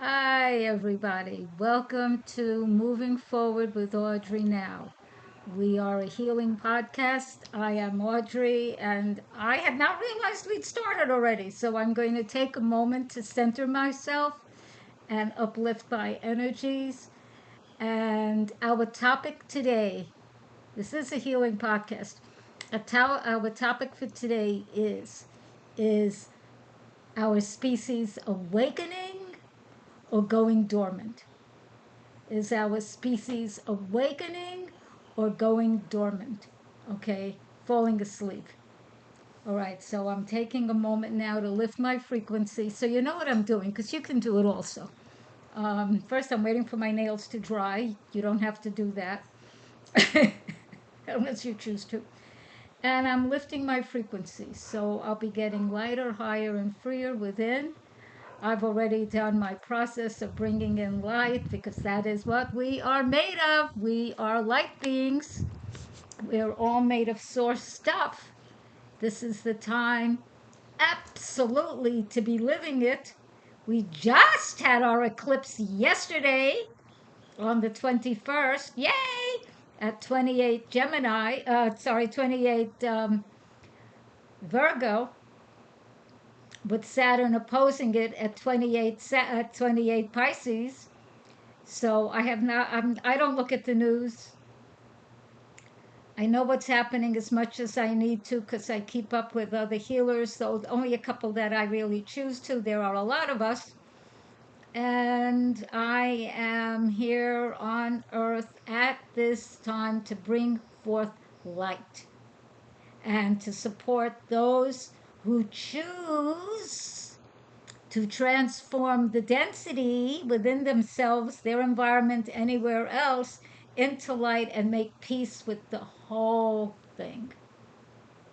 Hi, everybody. Welcome to Moving Forward with Audrey Now. We are a healing podcast. I am Audrey, and I had not realized we'd started already. So I'm going to take a moment to center myself and uplift my energies. And our topic today, this is a healing podcast. Our topic for today is our species awakening or going dormant? Is our species awakening or going dormant? Okay, falling asleep. All right, so I'm taking a moment now to lift my frequency. So you know what I'm doing, because you can do it also. First, I'm waiting for my nails to dry. You don't have to do that unless you choose to. And I'm lifting my frequency. So I'll be getting lighter, higher, and freer within. I've already done my process of bringing in light because that is what we are made of. We are light beings. We're all made of source stuff. This is the time absolutely to be living it. We just had our eclipse yesterday on the 21st. Yay! At 28 Gemini, 28 Virgo, with Saturn opposing it at 28 Pisces. So I have not. I don't look at the news. I know what's happening as much as I need to because I keep up with other healers. So only a couple that I really choose to. There are a lot of us, and I am here on Earth at this time to bring forth light and to support those who choose to transform the density within themselves, their environment, anywhere else, into light and make peace with the whole thing.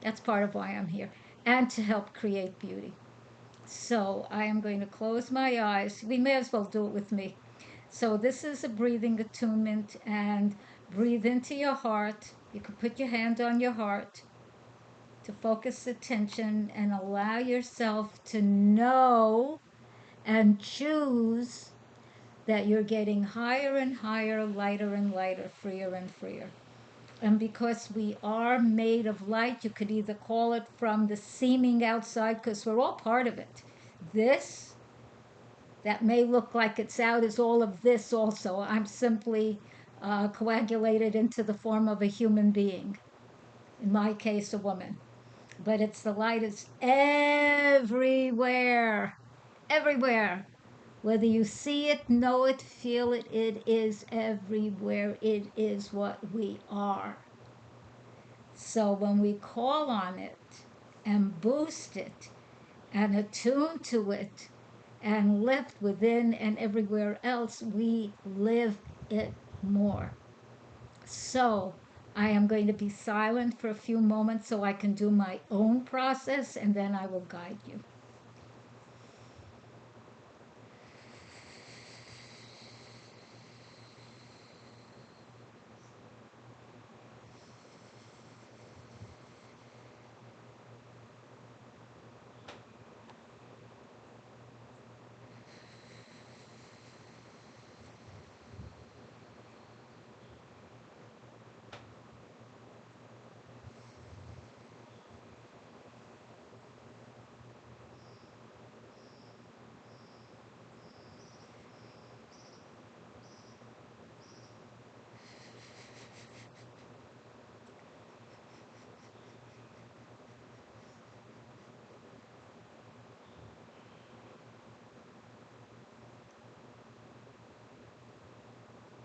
That's part of why I'm here. And to help create beauty. So I am going to close my eyes. We may as well do it with me. So this is a breathing attunement, and breathe into your heart. You can put your hand on your heart to focus attention and allow yourself to know and choose that you're getting higher and higher, lighter and lighter, freer and freer. And because we are made of light, you could either call it from the seeming outside, because we're all part of it. This, that may look like it's out, is all of this also. I'm simply coagulated into the form of a human being, in my case, a woman. But it's the light is everywhere, everywhere. Whether you see it, know it, feel it, it is everywhere. It is what we are. So when we call on it and boost it and attune to it and lift within and everywhere else, we live it more. So I am going to be silent for a few moments so I can do my own process, and then I will guide you.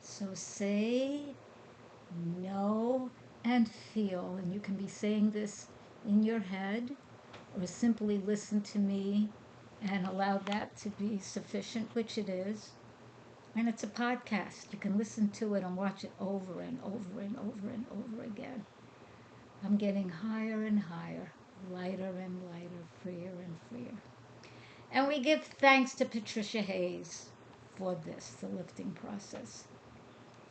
So say, know, and feel. And you can be saying this in your head or simply listen to me and allow that to be sufficient, which it is. And it's a podcast. You can listen to it and watch it over and over and over and over again. I'm getting higher and higher, lighter and lighter, freer and freer. And we give thanks to Patricia Hayes for this, the lifting process.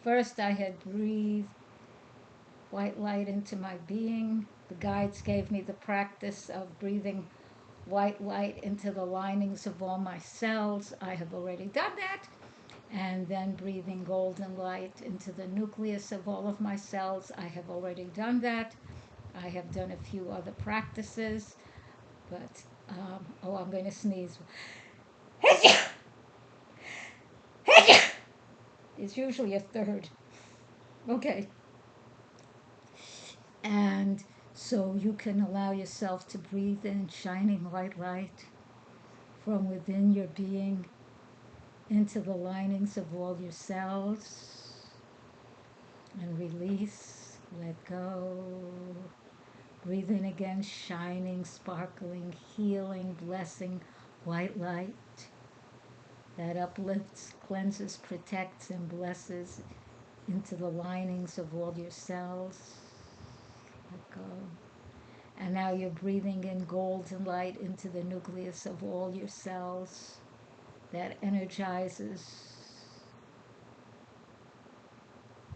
First, I had breathed white light into my being. The guides gave me the practice of breathing white light into the linings of all my cells. I have already done that. And then breathing golden light into the nucleus of all of my cells. I have already done that. I have done a few other practices, but I'm going to sneeze. It's usually a third. Okay. And so you can allow yourself to breathe in shining white light from within your being into the linings of all your cells, and release, let go. Breathe in again, shining, sparkling, healing, blessing, white light that uplifts, cleanses, protects, and blesses into the linings of all your cells. Let go. And now you're breathing in golden light into the nucleus of all your cells that energizes.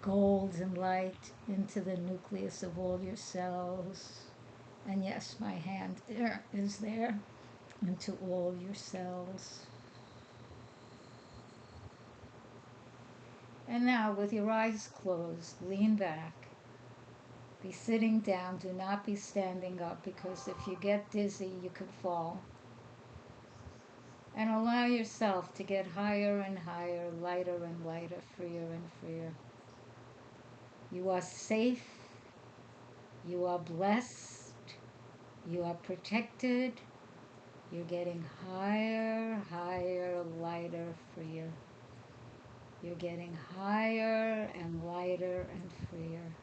Golden light into the nucleus of all your cells. And yes, my hand is there into all your cells. And now, with your eyes closed, lean back. Be sitting down. Do not be standing up, because if you get dizzy, you could fall. And allow yourself to get higher and higher, lighter and lighter, freer and freer. You are safe. You are blessed. You are protected. You're getting higher, higher, lighter, freer. You're getting higher and lighter and freer.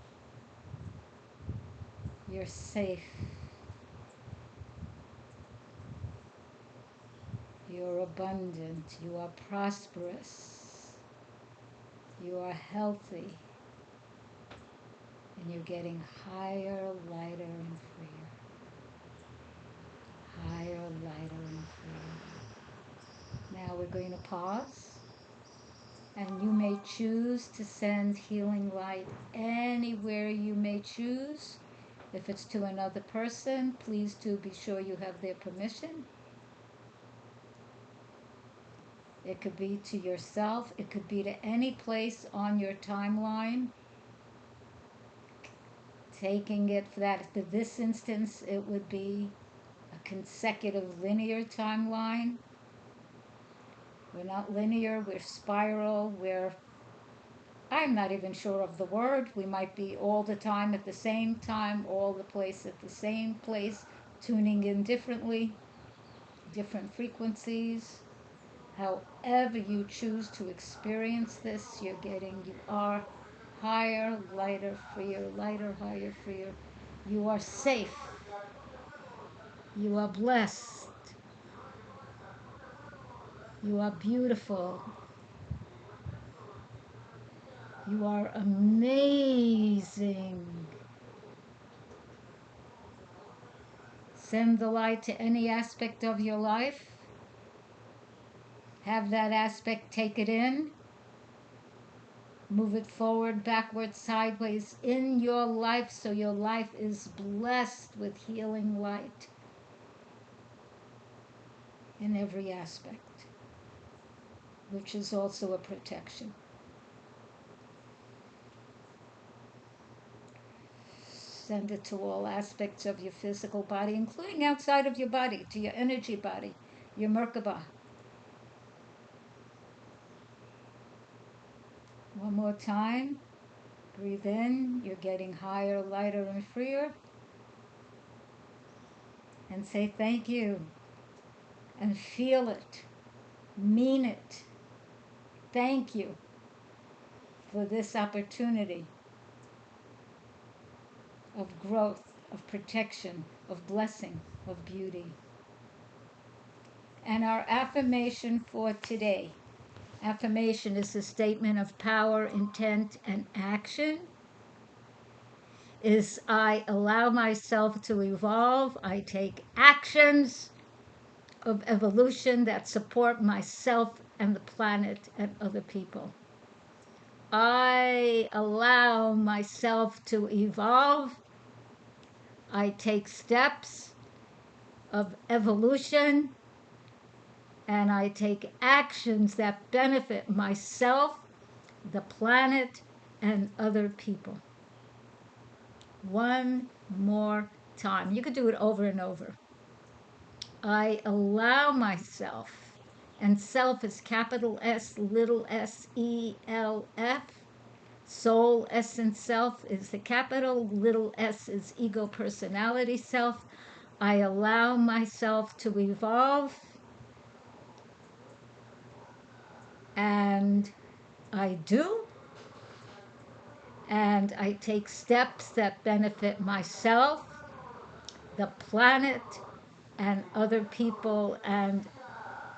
You're safe. You're abundant. You are prosperous. You are healthy. And you're getting higher, lighter, and freer. Higher, lighter, and freer. Now we're going to pause. And you may choose to send healing light anywhere you may choose. If it's to another person, please do be sure you have their permission. It could be to yourself. It could be to any place on your timeline. Taking it for that, for this instance, it would be a consecutive linear timeline. We're not linear, we're spiral, I'm not even sure of the word. We might be all the time at the same time, all the place at the same place, tuning in differently, different frequencies. However you choose to experience this, you are higher, lighter, freer, lighter, higher, freer. You are safe. You are blessed. You are beautiful. You are amazing. Send the light to any aspect of your life. Have that aspect take it in. Move it forward, backwards, sideways in your life, so your life is blessed with healing light in every aspect, which is also a protection. Send it to all aspects of your physical body, including outside of your body, to your energy body, your Merkaba. One more time. Breathe in. You're getting higher, lighter, and freer. And say thank you. And feel it. Mean it. Thank you for this opportunity of growth, of protection, of blessing, of beauty. And our affirmation for today. Affirmation is a statement of power, intent, and action. Is I allow myself to evolve. I take actions of evolution that support myself and the planet and other people. I allow myself to evolve. I take steps of evolution, and I take actions that benefit myself, the planet, and other people. One more time. You could do it over and over. I allow myself, and self is capital S, little s, E, L, F. Soul, essence, self is the capital, little s is ego, personality, self. I allow myself to evolve, and I do, and I take steps that benefit myself, the planet, and other people and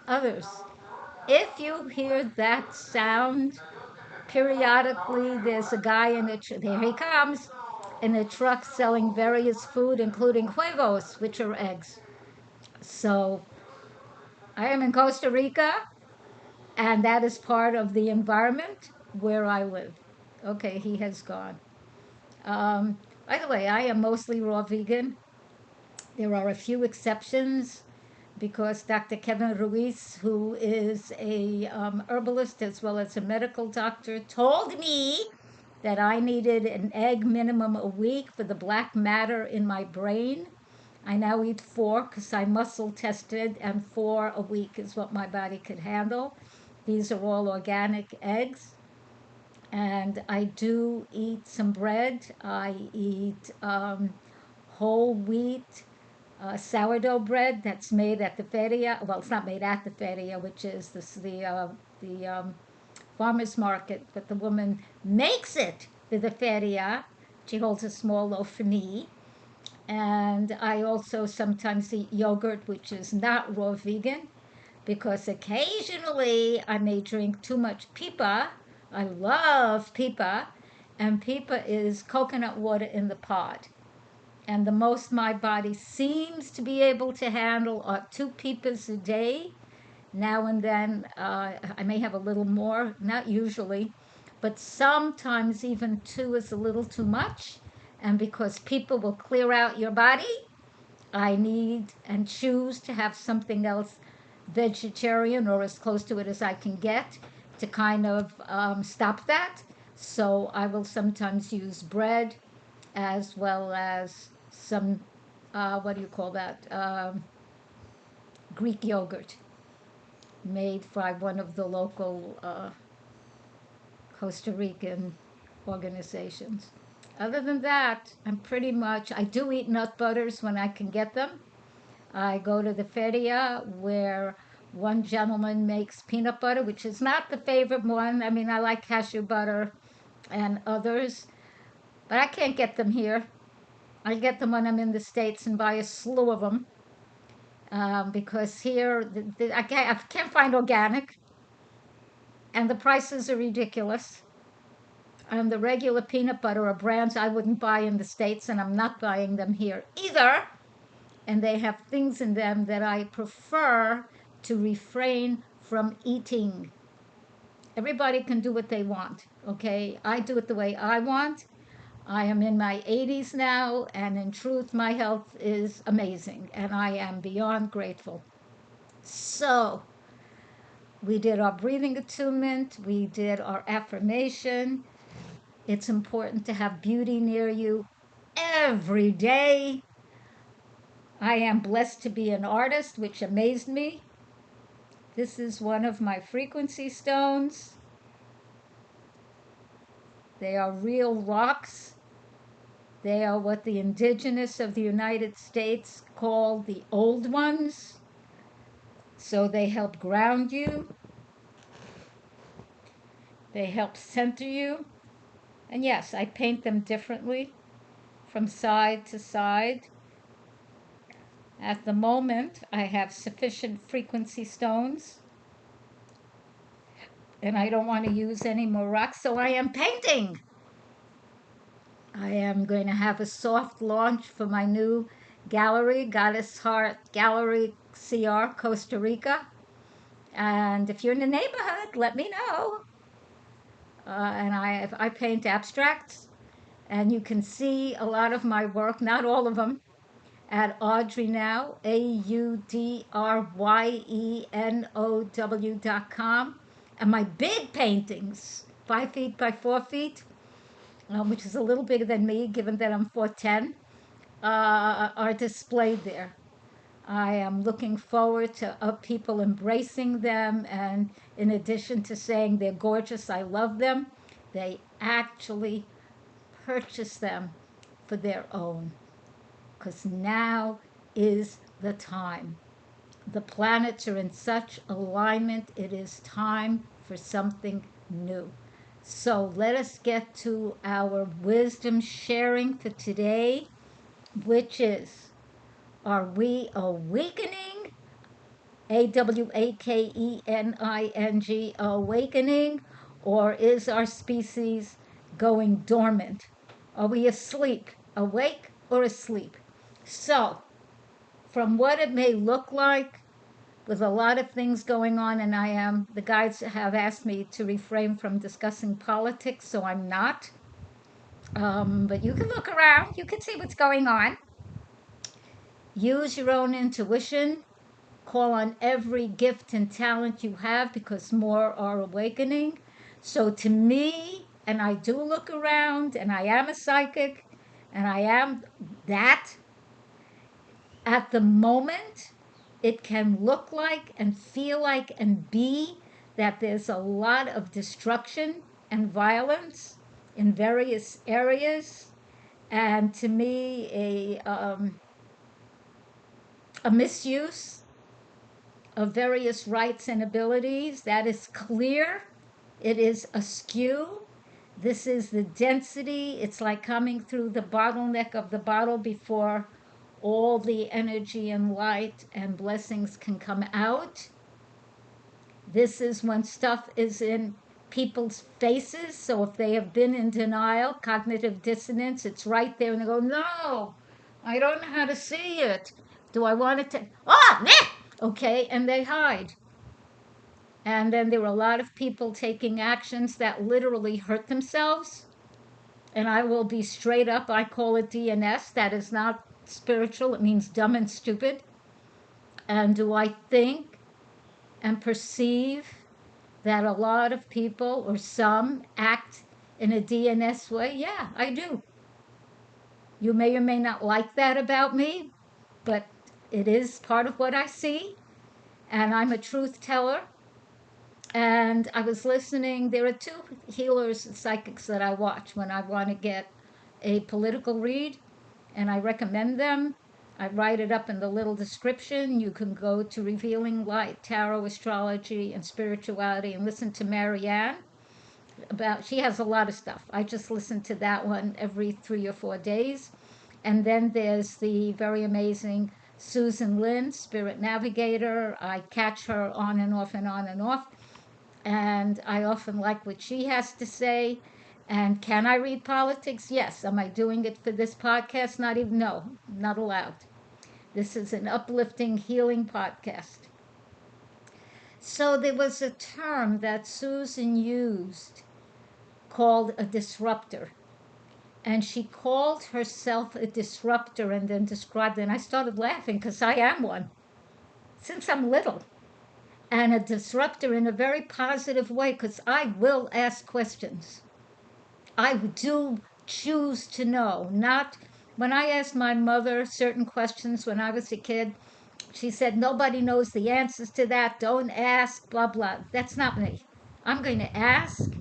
others. If you hear that sound, periodically there's a guy in the there he comes in a truck selling various food, including huevos, which are eggs. So I am in Costa Rica, and that is part of the environment where I live. Okay, he has gone. By the way, I am mostly raw vegan. There are a few exceptions because Dr. Kevin Ruiz, who is a herbalist as well as a medical doctor, told me that I needed an egg minimum a week for the black matter in my brain. I now eat four because I muscle tested, and four a week is what my body could handle. These are all organic eggs. And I do eat some bread. I eat whole wheat sourdough bread that's made at the feria. Well, it's not made at the feria, which is the farmer's market, but the woman makes it for the feria. She holds a small loaf for me. And I also sometimes eat yogurt, which is not raw vegan, because occasionally I may drink too much pipa. I love pipa, and pipa is coconut water in the pot. And the most my body seems to be able to handle are two pipas a day. Now and then I may have a little more, not usually, but sometimes even two is a little too much. And because people will clear out your body, I need and choose to have something else vegetarian or as close to it as I can get to kind of stop that. So I will sometimes use bread as well as some, what do you call that? Greek yogurt made by one of the local Costa Rican organizations. Other than that, I do eat nut butters when I can get them. I go to the feria where one gentleman makes peanut butter, which is not the favorite one. I mean, I like cashew butter and others, but I can't get them here. I get them when I'm in the States and buy a slew of them because here I can't find organic and the prices are ridiculous. And the regular peanut butter are brands I wouldn't buy in the States, and I'm not buying them here either. And they have things in them that I prefer to refrain from eating. Everybody can do what they want, okay? I do it the way I want. I am in my 80s now, and in truth, my health is amazing, and I am beyond grateful. So, we did our breathing attunement, we did our affirmation. It's important to have beauty near you every day. I am blessed to be an artist, which amazed me. This is one of my frequency stones. They are real rocks. They are what the indigenous of the United States call the old ones. So they help ground you. They help center you. And yes, I paint them differently from side to side. At the moment, I have sufficient frequency stones and I don't want to use any more rocks, so I am painting. I am going to have a soft launch for my new gallery, Goddess Heart Gallery CR, Costa Rica. And if you're in the neighborhood, let me know. And I paint abstracts, and you can see a lot of my work, not all of them, at Audrey Now, AUDRYENOW.com. And my big paintings, 5 feet by 4 feet, which is a little bigger than me, given that I'm 4'10", are displayed there. I am looking forward to people embracing them, and in addition to saying they're gorgeous, I love them, they actually purchase them for their own, because now is the time. The planets are in such alignment, it is time for something new. So let us get to our wisdom sharing for today, which is, are we awakening? AWAKENING, awakening, or is our species going dormant? Are we asleep, awake, or asleep? So, from what it may look like, with a lot of things going on, and the guides have asked me to refrain from discussing politics, so I'm not. But you can look around, you can see what's going on. Use your own intuition. Call on every gift and talent you have, because more are awakening. So to me, and I do look around, and I am a psychic, and I am that, at the moment, it can look like and feel like and be that there's a lot of destruction and violence in various areas. And to me, a misuse of various rights and abilities. That is clear. It is askew. This is the density. It's like coming through the bottleneck of the bottle before all the energy and light and blessings can come out. This is when stuff is in people's faces. So if they have been in denial, cognitive dissonance, it's right there, and they go, no, I don't know how to see it. Do I want it to? Oh, meh! Okay, and they hide. And then there were a lot of people taking actions that literally hurt themselves. And I will be straight up, I call it DNS. That is not spiritual, it means dumb and stupid. And do I think and perceive that a lot of people, or some, act in a DNS way? Yeah, I do. You may or may not like that about me, but it is part of what I see. And I'm a truth teller. And I was listening. There are two healers and psychics that I watch when I want to get a political read, and I recommend them. I write it up in the little description. You can go to Revealing Light, Tarot, Astrology, and Spirituality, and listen to Maryann. She has a lot of stuff. I just listen to that one every 3 or 4 days. And then there's the very amazing Susan Lynn, Spirit Navigator. I catch her on and off and on and off. And I often like what she has to say. And can I read politics? Yes. Am I doing it for this podcast? Not even, no, not allowed. This is an uplifting, healing podcast. So there was a term that Susan used called a disruptor. And she called herself a disruptor and then described it. And I started laughing because I am one since I'm little. And a disruptor in a very positive way, because I will ask questions. I do choose to know. Not when I asked my mother certain questions when I was a kid, she said, nobody knows the answers to that. Don't ask, blah, blah. That's not me. I'm going to ask.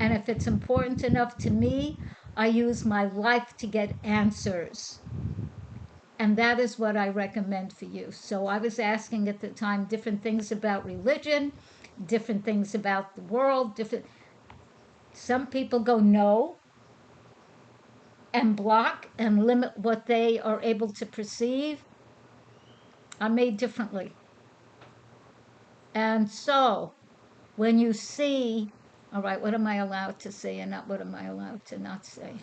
And if it's important enough to me, I use my life to get answers. And that is what I recommend for you. So I was asking at the time different things about religion, different things about the world, different. Some people go no and block and limit what they are able to perceive. I'm made differently. And so when you see, all right, what am I allowed to say and not what am I allowed to not say?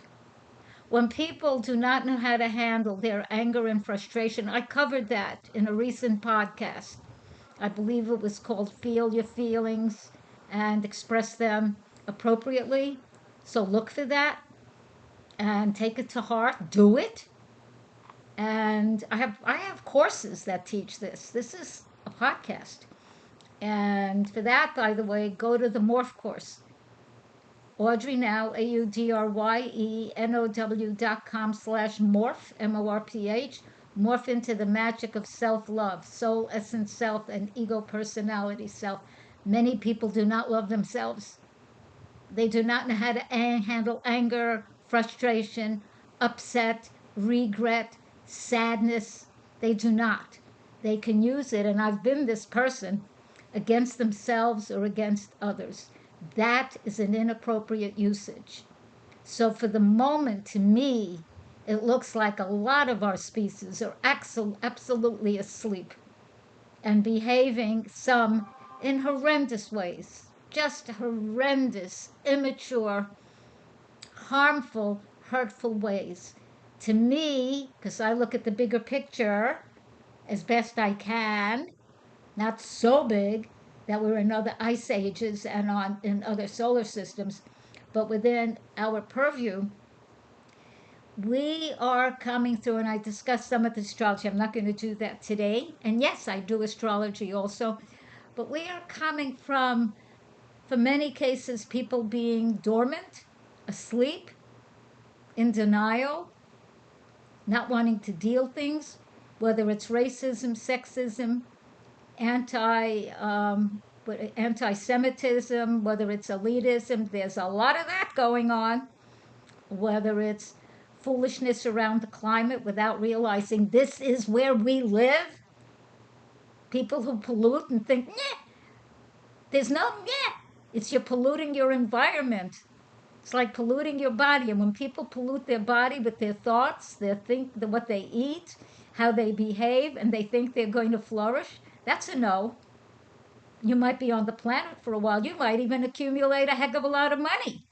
When people do not know how to handle their anger and frustration, I covered that in a recent podcast. I believe it was called Feel Your Feelings and Express Them Appropriately. So look for that and take it to heart. Do it. And I have courses that teach this. This is a podcast. And for that, by the way, go to the Morph course. Audrey Now, AudreyNow.com/morph, MORPH, morph into the magic of self-love, soul essence self, and ego personality self. Many people do not love themselves. They do not know how to handle anger, frustration, upset, regret, sadness. They do not. They can use it, and I've been this person, against themselves or against others. That is an inappropriate usage. So, for the moment, to me, it looks like a lot of our species are absolutely asleep and behaving, some in horrendous ways, just horrendous, immature, harmful, hurtful ways. To me, because I look at the bigger picture as best I can, not so big that we're in other ice ages and on in other solar systems, but within our purview, we are coming through, and I discussed some of the astrology. I'm not going to do that today. And yes, I do astrology also, but we are coming from, for many cases, people being dormant, asleep, in denial, not wanting to deal things, whether it's racism, sexism, anti anti-Semitism, whether it's elitism. There's a lot of that going on. Whether it's foolishness around the climate without realizing this is where we live. People who pollute and think, nah, there's no nah. It's you're polluting your environment. It's like polluting your body. And when people pollute their body with their thoughts, what they eat, how they behave, and they think they're going to flourish, that's a no. You might be on the planet for a while. You might even accumulate a heck of a lot of money.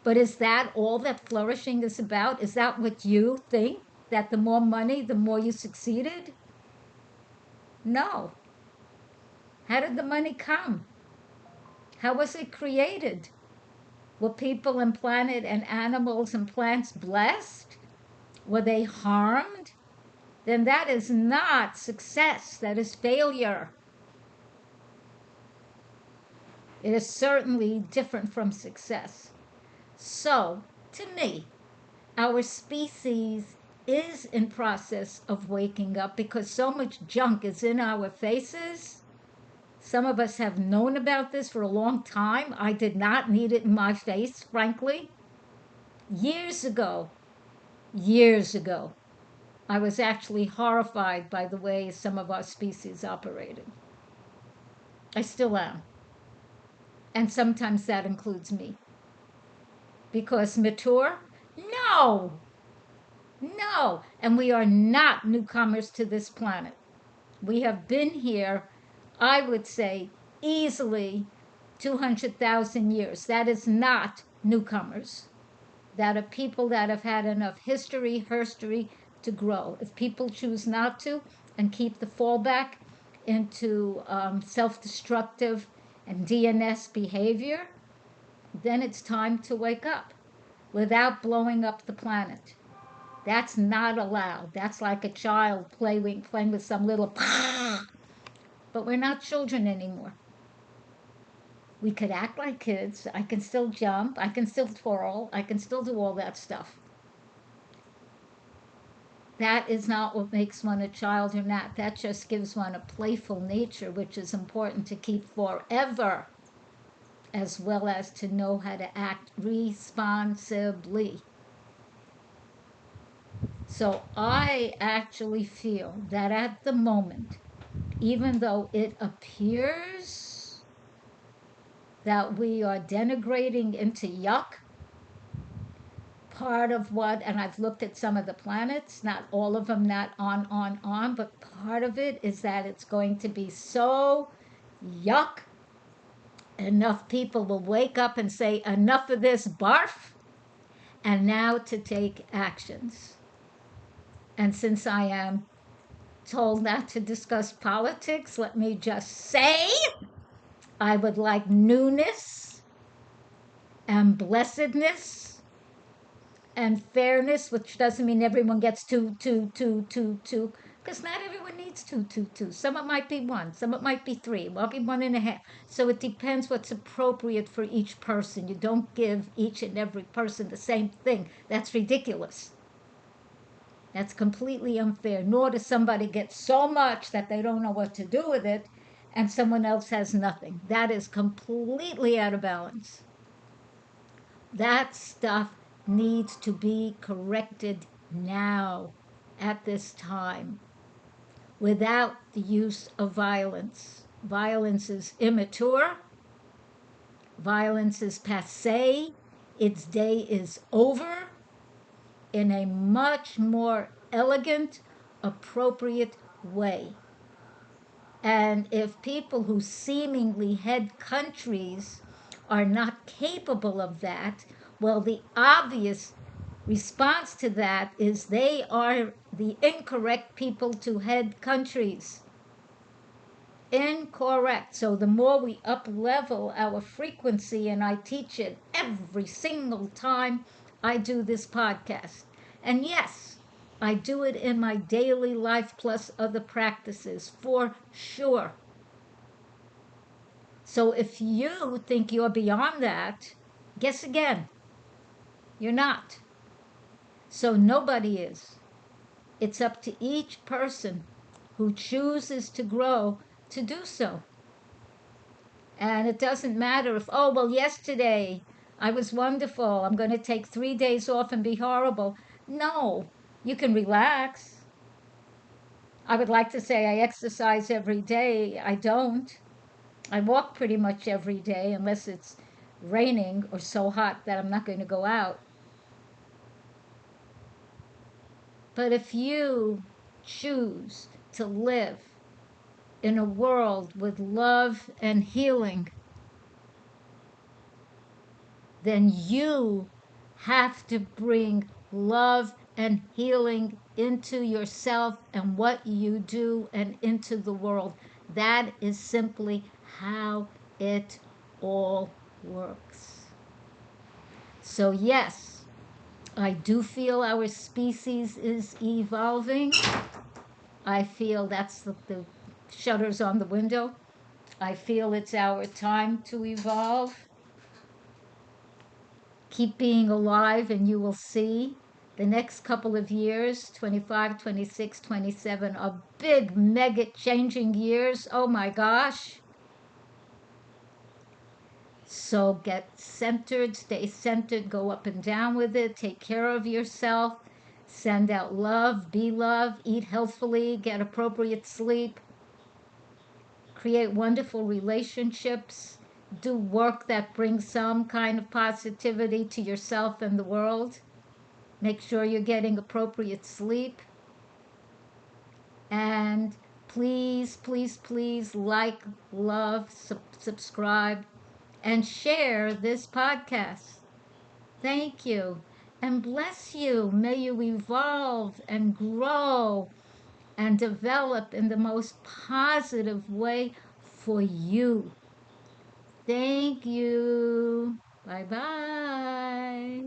But is that all that flourishing is about? Is that what you think? That the more money, the more you succeeded? No. How did the money come? How was it created? Were people and planet and animals and plants blessed? Were they harmed? Then that is not success. That is failure. It is certainly different from success. So, to me, our species is in process of waking up because so much junk is in our faces. Some of us have known about this for a long time. I did not need it in my face, frankly. Years ago, I was actually horrified by the way some of our species operated. I still am. And sometimes that includes me. Because mature? No, no. And we are not newcomers to this planet. We have been here, I would say, easily 200,000 years. That is not newcomers. That are people that have had enough herstory to grow. If people choose not to and keep the fallback into self-destructive and DNS behavior, then it's time to wake up without blowing up the planet. That's not allowed. That's like a child playing with some little. But we're not children anymore. We could act like kids. I can still jump. I can still twirl. I can still do all that stuff. That is not what makes one a child or not. That just gives one a playful nature, which is important to keep forever, as well as to know how to act responsibly. So I actually feel that at the moment, even though it appears that we are denigrating into yuck, part of what, and I've looked at some of the planets, not all of them, not on, but part of it is that it's going to be so yuck. Enough people will wake up and say, enough of this barf, and now to take actions. And since I am told not to discuss politics, let me just say I would like newness and blessedness and fairness, which doesn't mean everyone gets two, because not everyone needs two. Some it might be one, some it might be three, might be one and a half. So it depends what's appropriate for each person. You don't give each and every person the same thing. That's ridiculous. That's completely unfair. Nor does somebody get so much that they don't know what to do with it and someone else has nothing. That is completely out of balance. That stuff needs to be corrected now, at this time, without the use of violence. Violence is immature, violence is passe, its day is over, in a much more elegant, appropriate way. And if people who seemingly head countries are not capable of that, well, the obvious response to that is they are the incorrect people to head countries. Incorrect. So the more we up level our frequency, and I teach it every single time I do this podcast. And yes, I do it in my daily life plus other practices for sure. So if you think you're beyond that, guess again. You're not. So nobody is. It's up to each person who chooses to grow to do so. And it doesn't matter if, oh, well, yesterday I was wonderful. I'm going to take 3 days off and be horrible. No, you can relax. I would like to say I exercise every day. I don't. I walk pretty much every day unless it's raining or so hot that I'm not going to go out. But if you choose to live in a world with love and healing, then you have to bring love and healing into yourself and what you do and into the world. That is simply how it all works. So, yes, I do feel our species is evolving. I feel that's the shutters on the window. I feel it's our time to evolve. Keep being alive, and you will see the next couple of years 25, 26, 27 are big, mega changing years. Oh my gosh. So get centered, stay centered, go up and down with it, take care of yourself, send out love, be love, eat healthfully, get appropriate sleep, create wonderful relationships, do work that brings some kind of positivity to yourself and the world. Make sure you're getting appropriate sleep. And please, please, please like, love, subscribe, and share this podcast. Thank you. And bless you. May you evolve and grow and develop in the most positive way for you. Thank you. Bye bye.